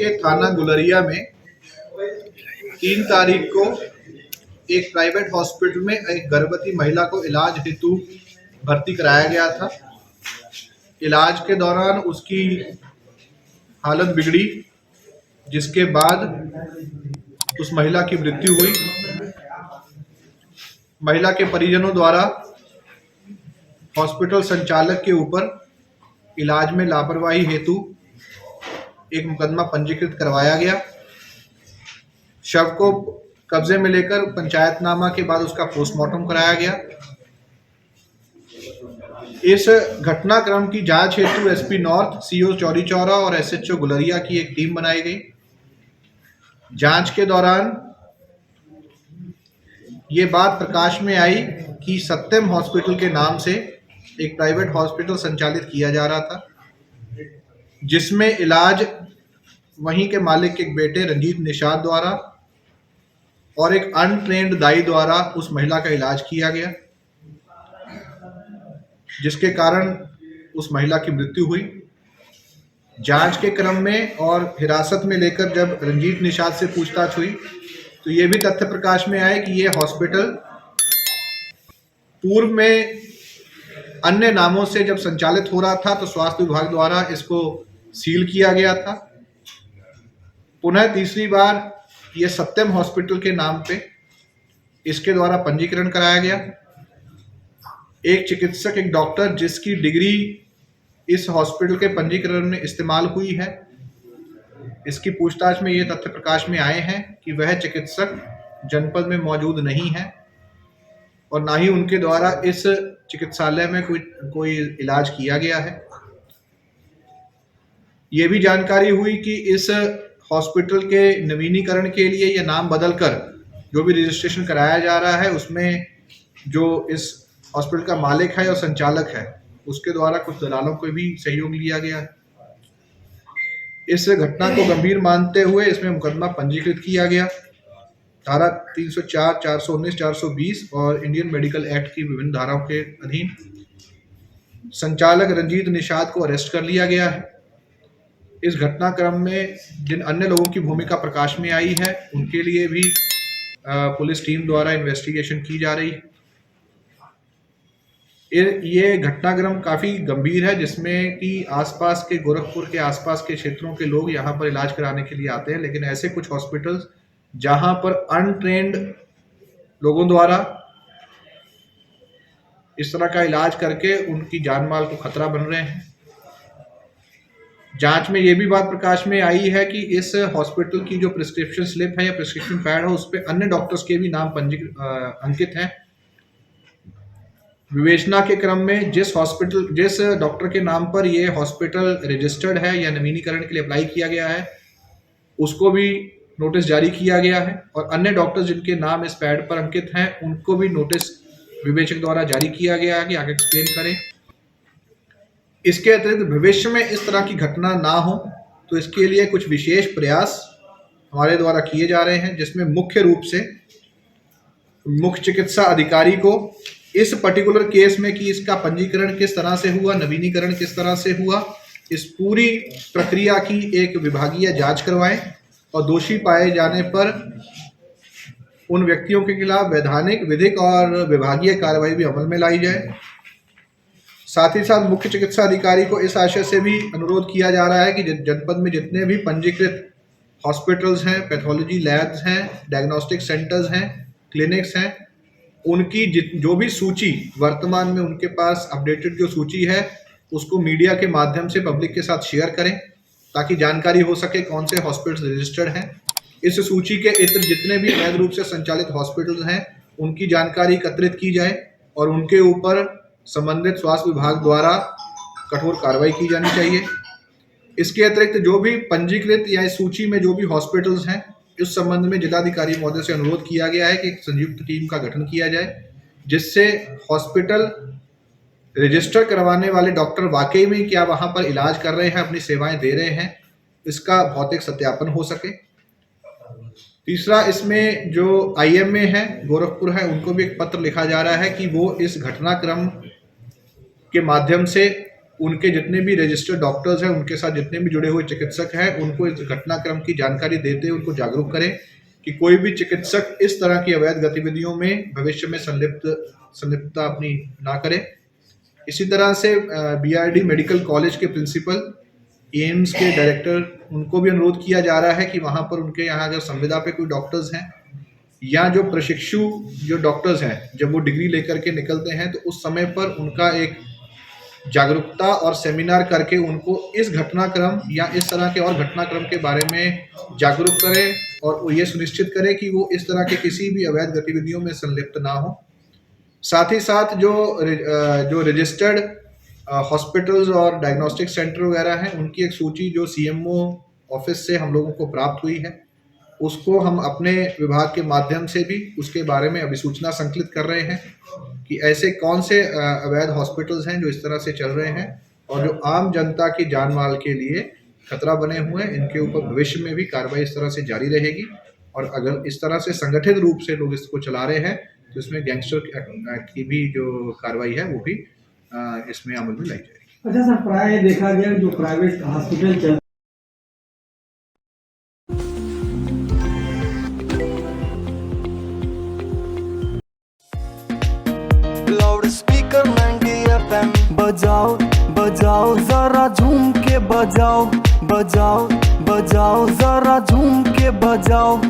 के थाना गुलरिया में 3 तारीख को एक प्राइवेट हॉस्पिटल में एक गर्भवती महिला को इलाज हेतु भर्ती कराया गया था। इलाज के दौरान उसकी हालत बिगड़ी, जिसके बाद उस महिला की मृत्यु हुई। महिला के परिजनों द्वारा हॉस्पिटल संचालक के ऊपर इलाज में लापरवाही हेतु एक मुकदमा पंजीकृत करवाया गया। शव को कब्जे में लेकर पंचायतनामा के बाद उसका पोस्टमार्टम कराया गया। इस घटनाक्रम की जांच हेतु SP north, CO Chauri Chaura और एसएचओ गुलरिया की एक टीम बनाई गई। जांच के दौरान ये बात प्रकाश में आई कि सत्यम हॉस्पिटल के नाम से एक प्राइवेट हॉस्पिटल संचालित किया जा रहा था, जिसमें इलाज वहीं के मालिक के एक बेटे रंजीत निषाद द्वारा और एक अनट्रेन्ड दाई द्वारा उस महिला का इलाज किया गया, जिसके कारण उस महिला की मृत्यु हुई। जांच के क्रम में और हिरासत में लेकर जब रंजीत निषाद से पूछताछ हुई तो ये भी तथ्य प्रकाश में आए कि ये हॉस्पिटल पूर्व में अन्य नामों से जब संचालित हो रहा था तो स्वास्थ्य विभाग द्वारा इसको सील किया गया था। पुनः तीसरी बार ये सत्यम हॉस्पिटल के नाम पे इसके द्वारा पंजीकरण कराया गया। एक चिकित्सक, एक डॉक्टर जिसकी डिग्री इस हॉस्पिटल के पंजीकरण में इस्तेमाल हुई है, इसकी पूछताछ में ये तथ्य प्रकाश में आए हैं कि वह चिकित्सक जनपद में मौजूद नहीं है और ना ही उनके द्वारा इस चिकित्सालय में कोई इलाज किया गया है। ये भी जानकारी हुई कि इस हॉस्पिटल के नवीनीकरण के लिए या नाम बदलकर जो भी रजिस्ट्रेशन कराया जा रहा है उसमें जो इस हॉस्पिटल का मालिक है और संचालक है उसके द्वारा कुछ दलालों को भी सहयोग लिया गया है। इस घटना को गंभीर मानते हुए इसमें मुकदमा पंजीकृत किया गया। धारा 304, 419, 420 और इंडियन मेडिकल एक्ट की विभिन्न धाराओं के अधीन संचालक रंजीत निषाद को अरेस्ट कर लिया गया है। इस घटनाक्रम में जिन अन्य लोगों की भूमिका प्रकाश में आई है उनके लिए भी पुलिस टीम द्वारा इन्वेस्टिगेशन की जा रही है। ये घटनाक्रम काफ़ी गंभीर है, जिसमें कि आसपास के गोरखपुर के आसपास के क्षेत्रों के लोग यहाँ पर इलाज कराने के लिए आते हैं, लेकिन ऐसे कुछ हॉस्पिटल्स जहाँ पर अनट्रेन्ड लोगों द्वारा इस तरह का इलाज करके उनकी जान माल को खतरा बन रहे हैं। जांच में ये भी बात प्रकाश में आई है कि इस हॉस्पिटल की जो प्रिस्क्रिप्शन स्लिप है या प्रिस्क्रिप्शन पैड है उस पर अन्य डॉक्टर्स के भी नाम अंकित हैं। विवेचना के क्रम में जिस डॉक्टर के नाम पर ये हॉस्पिटल रजिस्टर्ड है या नवीनीकरण के लिए अप्लाई किया गया है उसको भी नोटिस जारी किया गया है और अन्य डॉक्टर्स जिनके नाम इस पैड पर अंकित हैं उनको भी नोटिस विवेचक द्वारा जारी किया गया है कि आगे एक्सप्लेन करें। इसके अतिरिक्त भविष्य में इस तरह की घटना ना हो तो इसके लिए कुछ विशेष प्रयास हमारे द्वारा किए जा रहे हैं, जिसमें मुख्य रूप से मुख्य चिकित्सा अधिकारी को इस पर्टिकुलर केस में कि इसका पंजीकरण किस तरह से हुआ, नवीनीकरण किस तरह से हुआ, इस पूरी प्रक्रिया की एक विभागीय जांच करवाएं और दोषी पाए जाने पर उन व्यक्तियों के खिलाफ वैधानिक, विधिक और विभागीय कार्रवाई भी अमल में लाई जाए। साथ ही साथ मुख्य चिकित्सा अधिकारी को इस आशय से भी अनुरोध किया जा रहा है कि जनपद में जितने भी पंजीकृत हॉस्पिटल्स हैं, पैथोलॉजी लैब्स हैं, डायग्नोस्टिक सेंटर्स हैं, क्लिनिक्स हैं, उनकी जो भी सूची वर्तमान में उनके पास अपडेटेड जो सूची है उसको मीडिया के माध्यम से पब्लिक के साथ शेयर करें ताकि जानकारी हो सके कौन से हॉस्पिटल्स रजिस्टर्ड हैं। इस सूची के इतर जितने भी अवैध रूप से संचालित हॉस्पिटल्स हैं उनकी जानकारी एकत्रित की जाए और उनके ऊपर संबंधित स्वास्थ्य विभाग द्वारा कठोर कार्रवाई की जानी चाहिए। इसके अतिरिक्त जो भी पंजीकृत या इस सूची में जो भी हॉस्पिटल्स हैं इस संबंध में जिलाधिकारी महोदय से अनुरोध किया गया है कि एक संयुक्त टीम का गठन किया जाए, जिससे हॉस्पिटल रजिस्टर करवाने वाले डॉक्टर वाकई में क्या वहां पर इलाज कर रहे हैं, अपनी सेवाएं दे रहे हैं, इसका भौतिक सत्यापन हो सके। तीसरा, इसमें जो IMA है गोरखपुर है उनको भी एक पत्र लिखा जा रहा है कि वो इस घटनाक्रम के माध्यम से उनके जितने भी रजिस्टर्ड डॉक्टर्स हैं, उनके साथ जितने भी जुड़े हुए चिकित्सक हैं, उनको इस घटनाक्रम की जानकारी देते हुए उनको जागरूक करें कि कोई भी चिकित्सक इस तरह की अवैध गतिविधियों में भविष्य में संलिप्तता अपनी ना करे। इसी तरह से बीआरडी मेडिकल कॉलेज के प्रिंसिपल, एम्स के डायरेक्टर, उनको भी अनुरोध किया जा रहा है कि वहाँ पर उनके यहाँ अगर संविदा पे कोई डॉक्टर्स हैं या जो प्रशिक्षु जो डॉक्टर्स हैं, जब वो डिग्री लेकर के निकलते हैं तो उस समय पर उनका एक जागरूकता और सेमिनार करके उनको इस घटनाक्रम या इस तरह के और घटनाक्रम के बारे में जागरूक करें और ये सुनिश्चित करें कि वो इस तरह के किसी भी अवैध गतिविधियों में संलिप्त ना हो। साथ ही साथ जो रजिस्टर्ड हॉस्पिटल्स और डायग्नोस्टिक सेंटर वगैरह हैं, उनकी एक सूची जो सीएमओ ऑफिस से हम लोगों को प्राप्त हुई है, उसको हम अपने विभाग के माध्यम से भी उसके बारे में अभिसूचना संकलित कर रहे हैं कि ऐसे कौन से अवैध हॉस्पिटल्स हैं जो इस तरह से चल रहे हैं और जो आम जनता की जान माल के लिए खतरा बने हुए हैं। इनके ऊपर भविष्य में भी कार्रवाई इस तरह से जारी रहेगी और अगर इस तरह से संगठित रूप से लोग इसको चला रहे हैं तो इसमें गैंगस्टर एक्ट की भी जो कार्रवाई है वो भी इसमें अमल में लाई जाएगी। अच्छा सर, प्राय देखा गया जो प्राइवेट हॉस्पिटल चल लाउड स्पीकर 90 FM बजाओ बजाओ जरा झूम के बजाओ, बजाओ बजाओ जरा झूम के बजाओ।